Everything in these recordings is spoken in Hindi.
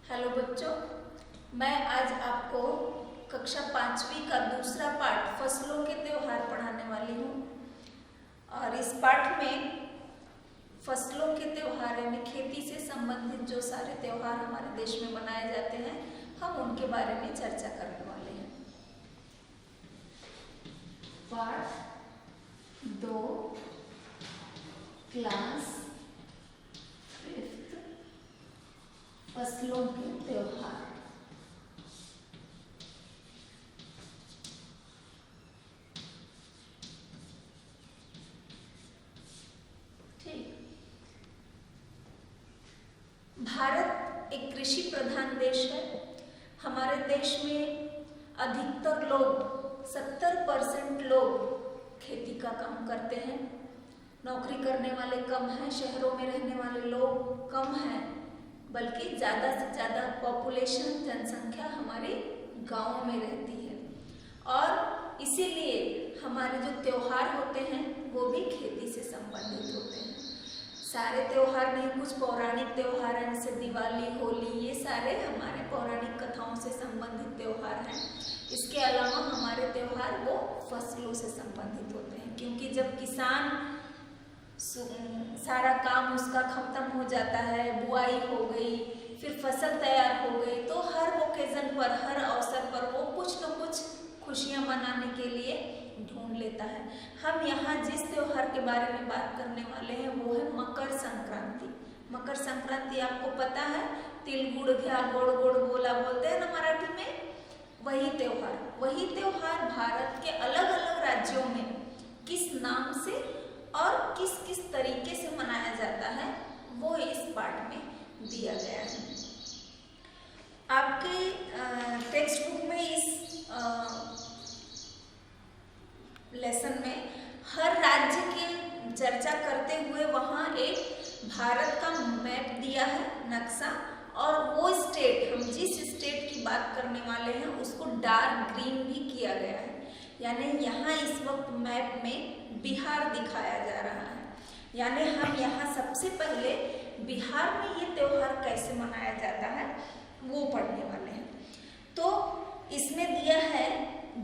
हेलो बच्चों, मैं आज आपको कक्षा 5वीं का दूसरा पाठ फसलों के त्योहार पढ़ाने वाली हूँ। और इस पाठ में फसलों के त्योहार यानी खेती से संबंधित जो सारे त्योहार हमारे देश में मनाए जाते हैं, हम उनके बारे में चर्चा करने वाले हैं। पाठ 2 क्लास 5th फसलों के त्योहार। ठीक, भारत एक कृषि प्रधान देश है। हमारे देश में अधिकतर लोग 70% लोग खेती का काम करते हैं। नौकरी करने वाले कम हैं, शहरों में रहने वाले लोग कम हैं, बल्कि ज़्यादा से ज़्यादा पॉपुलेशन जनसंख्या हमारे गाँव में रहती है। और इसीलिए हमारे जो त्योहार होते हैं वो भी खेती से संबंधित होते हैं। सारे त्योहार नहीं, कुछ पौराणिक त्योहार हैं, जैसे दिवाली, होली, ये सारे हमारे पौराणिक कथाओं से संबंधित त्योहार हैं। इसके अलावा हमारे त्योहार वो फसलों से संबंधित होते हैं, क्योंकि जब किसान सारा काम उसका खत्म हो जाता है, बुआई हो गई, फिर फसल तैयार हो गई, तो हर ओकेजन पर, हर अवसर पर वो कुछ न कुछ खुशियाँ मनाने के लिए ढूंढ लेता है। हम यहाँ जिस त्योहार के बारे में बात करने वाले हैं वो है मकर संक्रांति। मकर संक्रांति आपको पता है, तिल गुड़ घ्या गोड़ गोड़ बोला बोलते हैं ना मराठी में, वही त्योहार भारत के अलग अलग राज्यों में किस नाम से और किस किस तरीके से मनाया जाता है वो इस पाठ में दिया गया है। आपके टेक्स्ट बुक में इस लेसन में हर राज्य की चर्चा करते हुए वहाँ एक भारत का मैप दिया है, नक्शा, और वो स्टेट, हम जिस स्टेट की बात करने वाले हैं उसको डार्क ग्रीन भी किया गया है। यानी यहाँ इस वक्त मैप में बिहार दिखाया जा रहा है। यानी हम यहाँ सबसे पहले बिहार में ये त्योहार कैसे मनाया जाता है वो पढ़ने वाले हैं। तो इसमें दिया है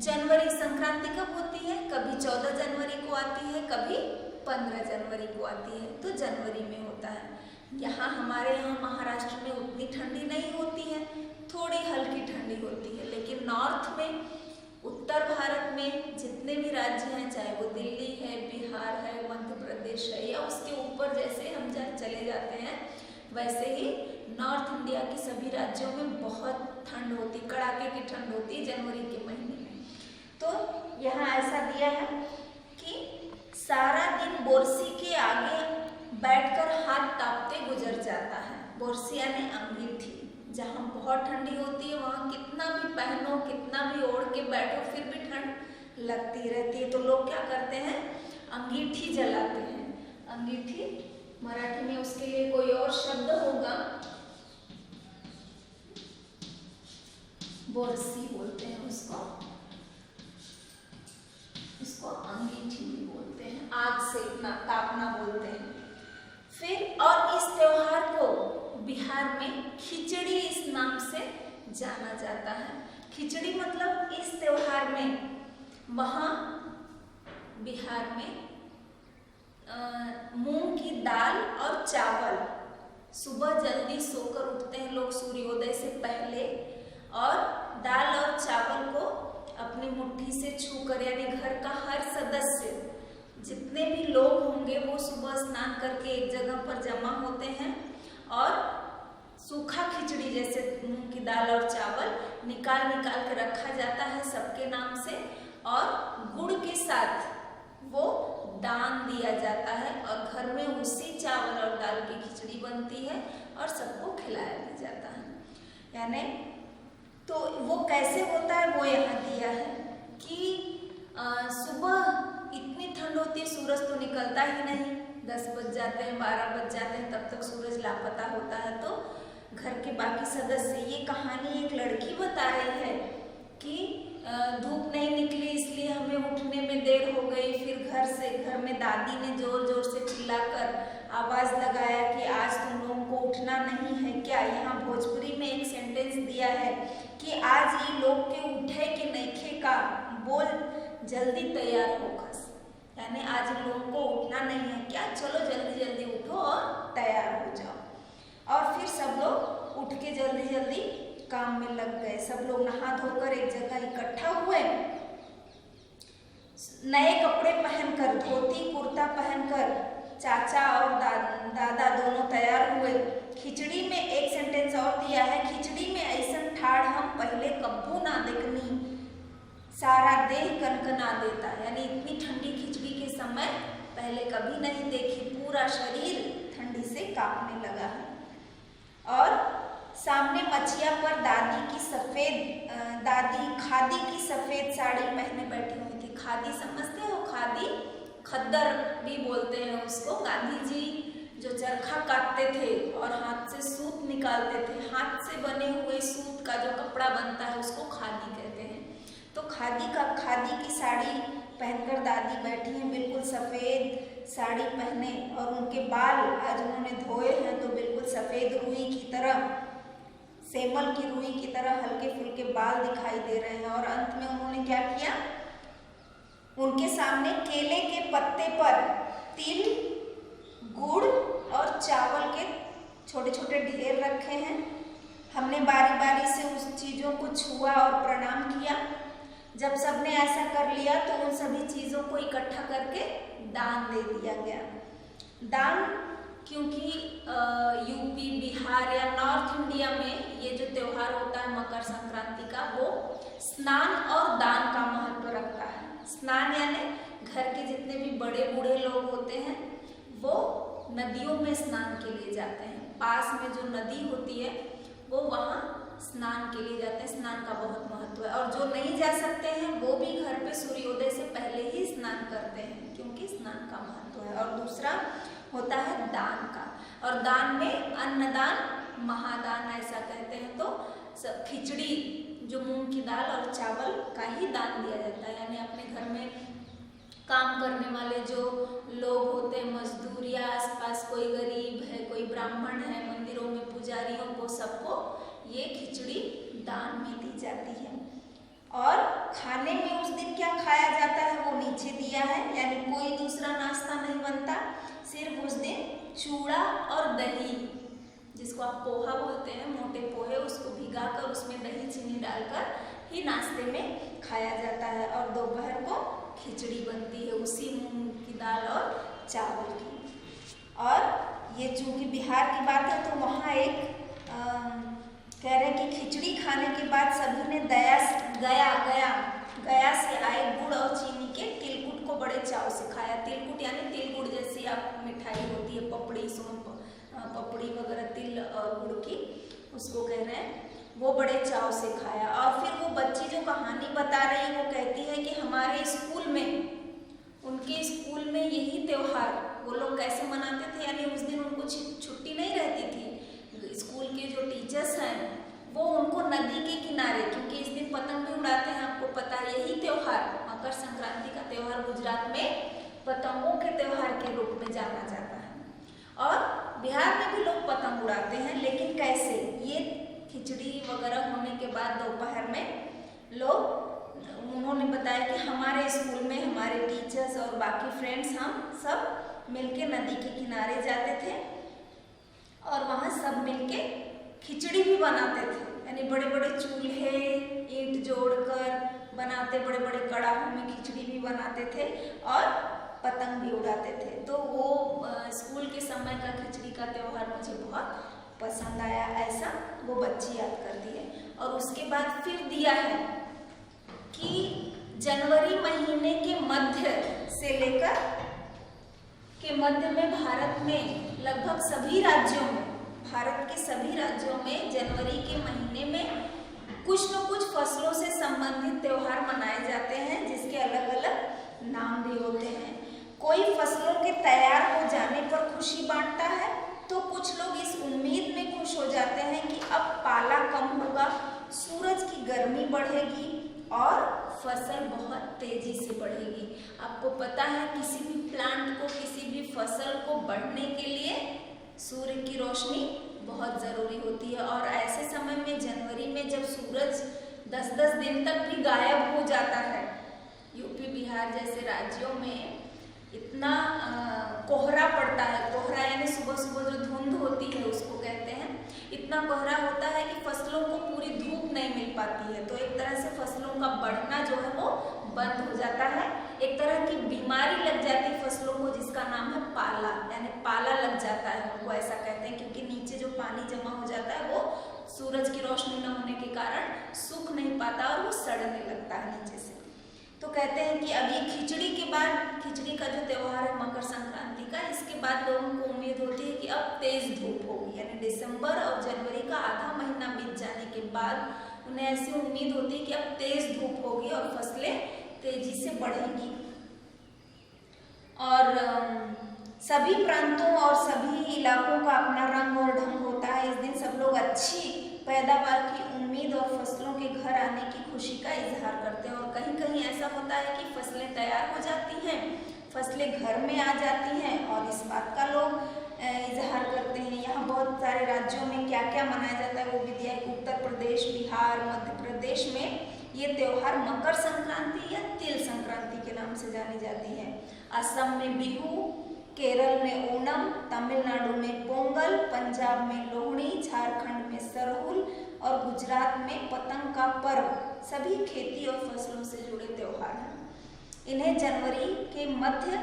जनवरी संक्रांति कब होती है, कभी 14 जनवरी को आती है, कभी 15 जनवरी को आती है, तो जनवरी में होता है। यहाँ हमारे यहाँ महाराष्ट्र में उतनी ठंडी नहीं होती है, थोड़ी हल्की ठंडी होती है, लेकिन नॉर्थ में, उत्तर भारत में जितने भी राज्य हैं, चाहे वो दिल्ली है, बिहार है, मध्य प्रदेश है, या उसके ऊपर जैसे हम चले जाते हैं, वैसे ही नॉर्थ इंडिया के सभी राज्यों में बहुत ठंड होती, कड़ाके की ठंड होती जनवरी के महीने में। तो यहाँ ऐसा दिया है कि सारा दिन बोरसी के आगे बैठकर हाथ तापते गुजर जाता है। बोरसी यानी अंगीठी। जहाँ बहुत ठंडी होती है वहाँ कितना भी पहनो, कितना भी ओढ़ के बैठो, फिर भी ठंड लगती रहती है। तो लोग क्या करते हैं, अंगीठी जलाते हैं। अंगीठी, मराठी में उसके लिए कोई और शब्द होगा, बोरसी बोलते हैं उसको अंगीठी भी बोलते हैं, आग सेकना, तापना बोलते हैं। फिर और इस त्योहार को बिहार में खिचड़ी इस नाम से जाना जाता है। खिचड़ी मतलब इस त्योहार में वहाँ बिहार में मूंग की दाल और चावल, सुबह जल्दी सोकर उठते हैं लोग सूर्योदय से पहले, और दाल और चावल को अपनी मुट्ठी से छूकर, यानी घर का हर सदस्य, जितने भी लोग होंगे वो सुबह स्नान करके एक जगह पर जमा होते हैं और सूखा खिचड़ी जैसे मूंग की दाल और चावल निकाल के रखा जाता है सबके नाम से, और गुड़ के साथ वो दान दिया जाता है, और घर में उसी चावल और दाल की खिचड़ी बनती है और सबको खिलाया भी जाता है। यानी तो वो कैसे होता है वो यहाँ दिया है कि सुबह इतनी ठंड होती है, सूरज तो निकलता ही नहीं, 10 बज जाते हैं, 12 बज जाते हैं, तब तक सूरज लापता होता है। तो घर के बाकी सदस्य, ये कहानी एक लड़की बता रही है कि धूप नहीं निकली इसलिए हमें उठने में देर हो गई, फिर घर में दादी ने जोर जोर से चिल्लाकर आवाज़ लगाया कि आज तुम लोगों को उठना नहीं है क्या। यहाँ भोजपुरी में एक सेंटेंस दिया है कि आज ये लोग के उठे के नइखे का, बोल जल्दी तैयार हो खस, यानी आज लोगों को उठना नहीं है क्या, चलो जल्दी जल्दी उठो और तैयार हो जाओ। और फिर सब लोग उठ के जल्दी जल्दी काम में लग गए। सब लोग नहा धोकर एक जगह इकट्ठा हुए, नए कपड़े पहनकर, धोती कुर्ता पहनकर चाचा और दादा दोनों तैयार हुए। खिचड़ी में एक सेंटेंस और दिया है, खिचड़ी में ऐसन ठाड़ हम पहले कब्बू ना देखनी, सारा देह कनकना देता, यानी इतनी ठंडी खिचड़ी के समय पहले कभी नहीं देखी, पूरा शरीर ठंडी से कांपने लगा है। और सामने मचिया पर दादी खादी की सफेद साड़ी पहने बैठी हुई थी। खादी समझते हो, खादी खद्दर भी बोलते हैं उसको। गांधी जी जो चरखा काटते थे और हाथ से सूत निकालते थे, हाथ से बने हुए सूत का जो कपड़ा बनता है उसको खादी कहते हैं। तो खादी की साड़ी पहनकर दादी बैठी हैं, बिल्कुल सफ़ेद साड़ी पहने, और उनके बाल आज उन्होंने धोए हैं तो बिल्कुल सफ़ेद रुई की तरह, सेमल की रुई की तरह हल्के फुल्के बाल दिखाई दे रहे हैं। और अंत में उन्होंने क्या किया, उनके सामने केले के पत्ते पर तिल, गुड़ और चावल के छोटे छोटे ढेर रखे हैं। हमने बारी बारी से उस चीज़ों को छुआ और प्रणाम किया। जब सबने ऐसा कर लिया तो उन सभी चीज़ों को इकट्ठा करके दान दे दिया गया। दान, क्योंकि यूपी, बिहार या नॉर्थ इंडिया में ये जो त्यौहार होता है मकर संक्रांति का, वो स्नान और दान का महत्व रखता है। स्नान यानी घर के जितने भी बड़े बूढ़े लोग होते हैं वो नदियों में स्नान के लिए जाते हैं। पास में जो नदी होती है वो वहाँ स्नान के लिए जाते हैं। स्नान का बहुत महत्व है। और जो नहीं जा सकते हैं वो भी घर पे सूर्योदय से पहले ही स्नान करते हैं, क्योंकि स्नान का महत्व है। और दूसरा होता है दान का, और दान में अन्नदान, महादान ऐसा कहते हैं। तो सब खिचड़ी जो मूंग की दाल और चावल का ही दान दिया जाता है, यानी अपने घर में काम करने वाले जो लोग होते हैं, मजदूर या आसपास कोई गरीब है, कोई ब्राह्मण है, मंदिरों में पुजारियों को, सबको ये खिचड़ी दान में दी जाती है। और खाने में उस दिन क्या खाया जाता है वो नीचे दिया है, यानी कोई दूसरा नाश्ता नहीं बनता, सिर्फ उस दिन चूड़ा और दही, जिसको आप पोहा बोलते हैं, मोटे पोहे, उसको भिगाकर उसमें दही चीनी डालकर ही नाश्ते में खाया जाता है। और दोपहर को खिचड़ी बनती है उसी मूंग की दाल और चावल की। और ये चूँकि बिहार की बात है तो वहाँ एक कह रहे हैं कि खिचड़ी खाने के बाद सभी ने गया से आए गुड़ और चीनी के तिलकुट को बड़े चाव से खाया। तिलकुट यानी तिल गुड़ जैसी आप मिठाई होती है, पपड़ी, सोन पपड़ी वगैरह तिल और गुड़ की, उसको कह रहे हैं, वो बड़े चाव से खाया। और फिर वो बच्ची जो कहानी बता रही है वो कहती है कि हमारे स्कूल में, उनके स्कूल में यही त्यौहार वो लोग कैसे मनाते थे, यानी उस दिन उनको छुट्टी नहीं रहती थी। स्कूल के जो टीचर्स हैं वो उनको नदी के किनारे, क्योंकि इस दिन पतंग भी उड़ाते हैं, आपको पता है, यही त्यौहार मकर संक्रांति का त्यौहार गुजरात में पतंगों के त्यौहार के रूप में जाना जाता है। और बिहार में भी लोग पतंग उड़ाते हैं, लेकिन कैसे, ये खिचड़ी वगैरह होने के बाद दोपहर में लोग, उन्होंने बताया कि हमारे स्कूल में हमारे टीचर्स और बाकी फ्रेंड्स, हम सब मिलके नदी के किनारे जाते थे और वहाँ सब मिलके खिचड़ी भी बनाते थे, यानी बड़े बड़े चूल्हे ईंट जोड़कर बनाते, बड़े बड़े कड़ाहों में खिचड़ी भी बनाते थे और पतंग भी उड़ाते थे। तो वो स्कूल के समय का खिचड़ी का त्यौहार मुझे बहुत पसंद आया, ऐसा वो बच्ची याद करती है। और उसके बाद फिर दिया है कि जनवरी महीने के मध्य से लेकर के मध्य में भारत में लगभग सभी राज्यों में, भारत के सभी राज्यों में जनवरी के महीने में कुछ न कुछ फसलों से संबंधित त्यौहार मनाए जाते हैं, जिसके अलग अलग नाम भी होते हैं। कोई फसलों के तैयार हो जाने पर खुशी बांटता है, तो कुछ लोग इस उम्मीद में खुश हो जाते हैं कि अब पाला कम होगा, सूरज की गर्मी बढ़ेगी और फसल बहुत तेजी से बढ़ेगी। आपको पता है किसी भी प्लांट को, किसी भी फसल को बढ़ने के लिए सूर्य की रोशनी बहुत ज़रूरी होती है। और ऐसे समय में जनवरी में जब सूरज 10-10 दिन तक भी गायब हो जाता है, यूपी बिहार जैसे राज्यों में इतना कोहरा पड़ता है, कोहरा यानी सुबह सुबह जो धुंध होती है उसको कहते हैं, इतना कोहरा होता है कि फसलों को पूरी धूप नहीं मिल पाती है। तो एक तरह से फसलों का बढ़ना जो है वो बंद हो जाता है, एक तरह की बीमारी लग जाती है फसलों को जिसका नाम है पाला, यानी पाला लग जाता है, उनको ऐसा कहते हैं, क्योंकि नीचे जो पानी जमा हो जाता है वो सूरज की रोशनी न होने के कारण सूख नहीं पाता और वो सड़ने लगता है नीचे से। तो कहते हैं कि अब ये खिचड़ी के बाद, खिचड़ी का जो त्यौहार है मकर संक्रांति का, इसके बाद लोगों को उम्मीद होती है कि अब तेज धूप होगी, यानी दिसंबर और जनवरी का आधा महीना बीत जाने के बाद उन्हें ऐसी उम्मीद होती है कि अब तेज धूप होगी और फसलें तेजी से बढ़ेंगी। और सभी प्रांतों और सभी इलाकों का अपना रंग और ढंग होता है। इस दिन सब लोग अच्छी पैदावार की उम्मीद और फसलों के घर आने की खुशी का इजहार करते हैं। और कहीं कहीं ऐसा होता है कि फसलें तैयार हो जाती हैं, फसलें घर में आ जाती हैं और इस बात का लोग इजहार करते हैं। यहाँ बहुत सारे राज्यों में क्या क्या मनाया जाता है वो भी दिया है। उत्तर प्रदेश, बिहार, मध्य प्रदेश में ये त्यौहार मकर संक्रांति या तिल संक्रांति के नाम से जानी जाती है। असम में बिहू, केरल में ओणम, तमिलनाडु में पोंगल, पंजाब में लोहड़ी, झारखंड में सरहुल और गुजरात में पतंग का पर्व सभी खेती और फसलों से जुड़े त्यौहार हैं। इन्हें जनवरी के मध्य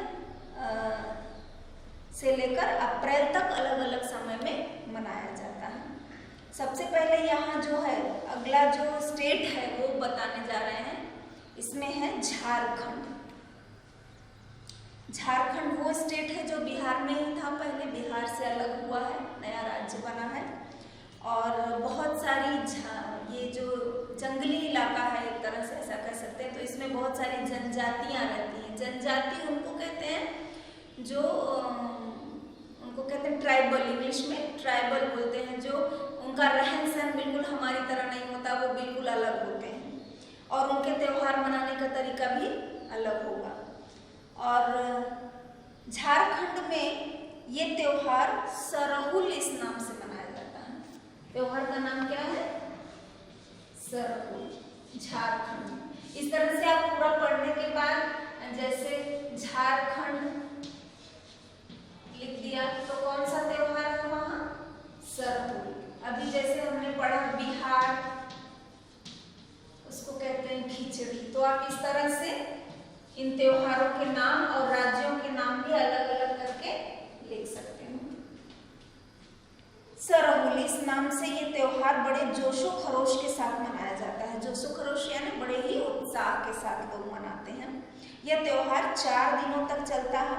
से लेकर अप्रैल तक अलग अलग समय में मनाया जाता है। सबसे पहले यहाँ जो है अगला जो स्टेट है वो बताने जा रहे हैं, इसमें है झारखंड। झारखंड वो स्टेट है जो बिहार में ही था पहले, बिहार से अलग हुआ है, नया राज्य बना है। और बहुत सारी ये जो जंगली इलाका है एक तरह से ऐसा कह सकते हैं, तो इसमें बहुत सारी जनजातियां रहती हैं। जनजाति उनको कहते हैं जो उनको कहते हैं ट्राइबल, इंग्लिश में ट्राइबल बोलते हैं, जो उनका रहन सहन बिल्कुल हमारी तरह नहीं होता, वो बिल्कुल अलग होते हैं और उनके त्यौहार मनाने का तरीका भी अलग होगा। और झारखंड में ये त्यौहार सरहुल इस नाम से मनाया जाता है। त्यौहार का नाम क्या है? सरहुल, झारखंड। इस तरह से आप पूरा पढ़ने के बाद जैसे झारखंड लिख दिया तो कौन सा त्यौहार है वहां? सरहुल। अभी जैसे हमने पढ़ा बिहार, उसको कहते हैं खिचड़ी। तो आप इस तरह से इन त्योहारों के नाम और राज्यों के नाम भी अलग अलग करके लिख सकते हैं। सरहुल इस नाम से ये त्योहार बड़े जोशो खरोश के साथ मनाया जाता है। जोशो खरोश यानी बड़े ही उत्साह के साथ लोग मनाते हैं। यह त्योहार 4 दिनों तक चलता है।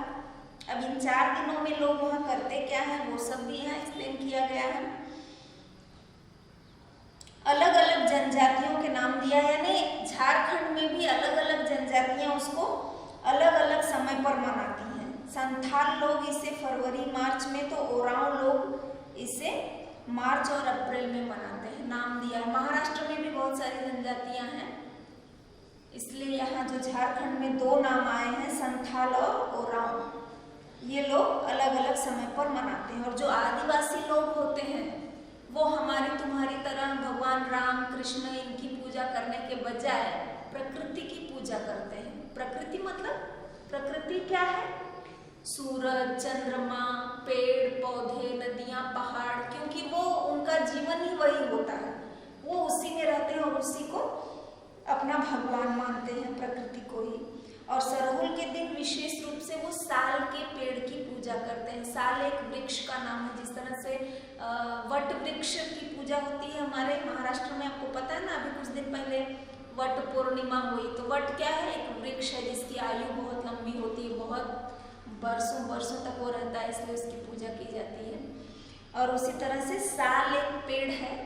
अब इन 4 दिनों में लोग वहाँ करते क्या है वो सब भी यहाँ एक्सप्लेन किया गया है। अलग अलग जनजातियों के नाम दिया है, यानी झारखंड में भी अलग अलग जनजातियां उसको अलग अलग समय पर मनाती हैं। संथाल लोग इसे फरवरी मार्च में, तो ओरांव लोग इसे मार्च और अप्रैल में मनाते हैं। नाम दिया है। महाराष्ट्र में भी बहुत सारी जनजातियां हैं, इसलिए यहाँ जो झारखंड में 2 नाम आए हैं, संथाल और ओरांव। ये लोग अलग अलग समय पर मनाते हैं। और जो आदिवासी लोग होते हैं वो हमारी तुम्हारी तरह भगवान राम, कृष्ण इनकी पूजा करने के बजाय प्रकृति की पूजा करते हैं। प्रकृति मतलब प्रकृति क्या है? सूरज, चंद्रमा, पेड़ पौधे, नदियां, पहाड़, क्योंकि वो उनका जीवन ही वही होता है, वो उसी में रहते हैं और उसी को अपना भगवान मानते हैं, प्रकृति को ही। और सरहुल के दिन विशेष रूप से वो साल के पेड़ की पूजा करते हैं। साल एक वृक्ष का नाम है, जिस तरह से वट वृक्ष की पूजा होती है हमारे महाराष्ट्र में, आपको पता है ना। अभी कुछ दिन पहले वट पूर्णिमा हुई, तो वट क्या है? एक वृक्ष है जिसकी आयु बहुत लंबी होती है, बहुत बरसों बरसों तक वो रहता है, इसलिए उसकी पूजा की जाती है। और उसी तरह से साल एक पेड़ है,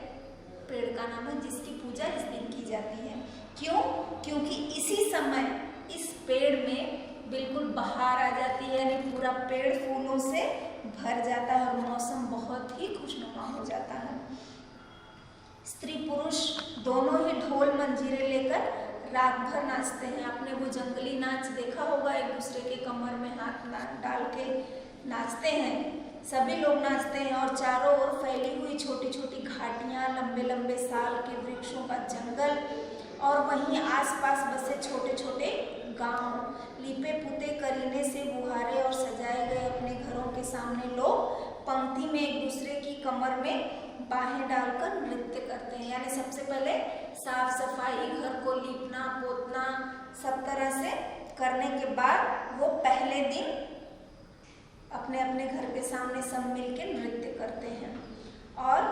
पेड़ का नाम है, जिसकी पूजा इस दिन की जाती है। क्यों? क्योंकि इसी समय इस पेड़ में बिल्कुल बहार आ जाती है, यानी पूरा पेड़ फूलों से भर जाता है और मौसम बहुत ही खुशनुमा हो जाता है। स्त्री पुरुष दोनों ही ढोल मंजीरे लेकर रात भर नाचते हैं। आपने वो जंगली नाच देखा होगा, एक दूसरे के कमर में हाथ डाल के नाचते हैं। सभी लोग नाचते हैं और चारों ओर फैली हुई छोटी छोटी घाटियाँ, लंबे लंबे साल के वृक्षों का जंगल और वहीं आसपास बसे छोटे छोटे गांव, लिपे पुते करीने से बुहारे और सजाए गए अपने घरों के सामने लोग पंक्ति में एक दूसरे की कमर में बाहें डालकर नृत्य करते हैं। यानी सबसे पहले साफ सफाई, घर को लीपना पोतना सब तरह से करने के बाद वो पहले दिन अपने अपने घर के सामने सब मिलकर नृत्य करते हैं और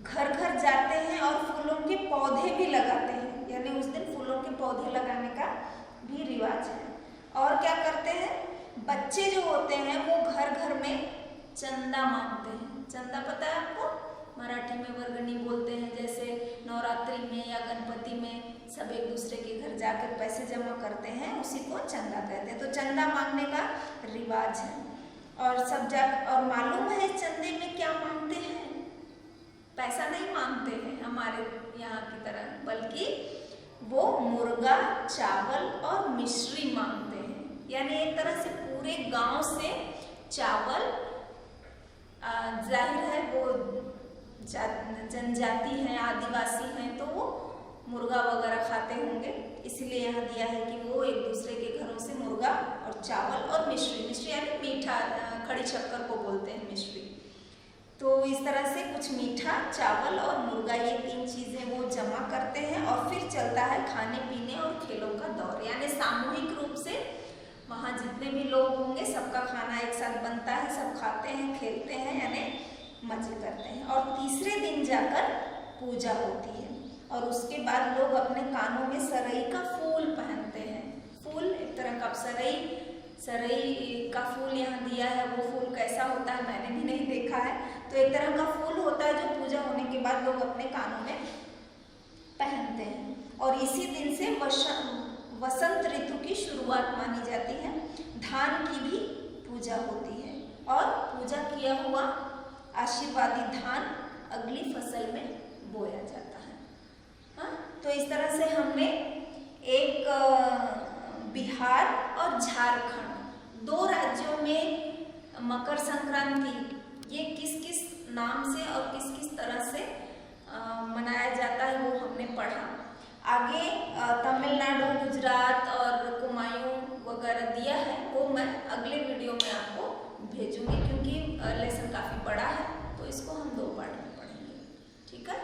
घर घर जाते हैं और फूलों के पौधे भी लगाते हैं। यानी उस दिन फूलों के पौधे लगाने का भी रिवाज है। और क्या करते हैं, बच्चे जो होते हैं वो घर घर में चंदा मांगते हैं। चंदा पता है आपको, मराठी में वर्गणी बोलते हैं। जैसे नवरात्रि में या गणपति में सब एक दूसरे के घर जाकर पैसे जमा करते हैं, उसी को चंदा कहते हैं। तो चंदा मांगने का रिवाज है। और सब और मालूम है चंदे में क्या मांगते हैं? पैसा नहीं मांगते हैं हमारे यहाँ की तरह, बल्कि वो मुर्गा, चावल और मिश्री मांगते हैं। यानी एक तरह से पूरे गांव से चावल, जाहिर है वो जनजाति हैं, आदिवासी हैं, तो वो मुर्गा वगैरह खाते होंगे, इसलिए यहाँ दिया है कि वो एक दूसरे के घरों से मुर्गा और चावल और मिश्री, मिश्री यानी मीठा, खड़ी शक्कर को बोलते हैं मिश्री। तो इस तरह से कुछ मीठा, चावल और मुर्गा, ये 3 चीज़ें वो जमा करते हैं और फिर चलता है खाने पीने और खेलों का दौर। यानी सामूहिक रूप से वहाँ जितने भी लोग होंगे सबका खाना एक साथ बनता है, सब खाते हैं, खेलते हैं, यानी मजे करते हैं। और तीसरे दिन जाकर पूजा होती है और उसके बाद लोग अपने कानों में सरई का फूल पहनते हैं। फूल एक तरह का सरई का फूल यहाँ दिया है। वो फूल कैसा होता है मैंने भी नहीं देखा है। तो एक तरह का फूल होता है जो पूजा होने के बाद लोग अपने कानों में पहनते हैं। और इसी दिन से वसंत ऋतु की शुरुआत मानी जाती है। धान की भी पूजा होती है और पूजा किया हुआ आशीर्वादी धान अगली फसल में बोया जाता है। हाँ, तो इस तरह से हमने एक बिहार और झारखंड, 2 राज्यों में मकर संक्रांति ये किस किस नाम से और किस किस तरह से मनाया जाता है वो हमने पढ़ा। आगे तमिलनाडु, गुजरात और कुमायूं वगैरह दिया है, वो मैं अगले वीडियो में आपको भेजूंगी, क्योंकि लेसन काफ़ी बड़ा है तो इसको हम 2 पार्ट में पढ़ेंगे। ठीक है।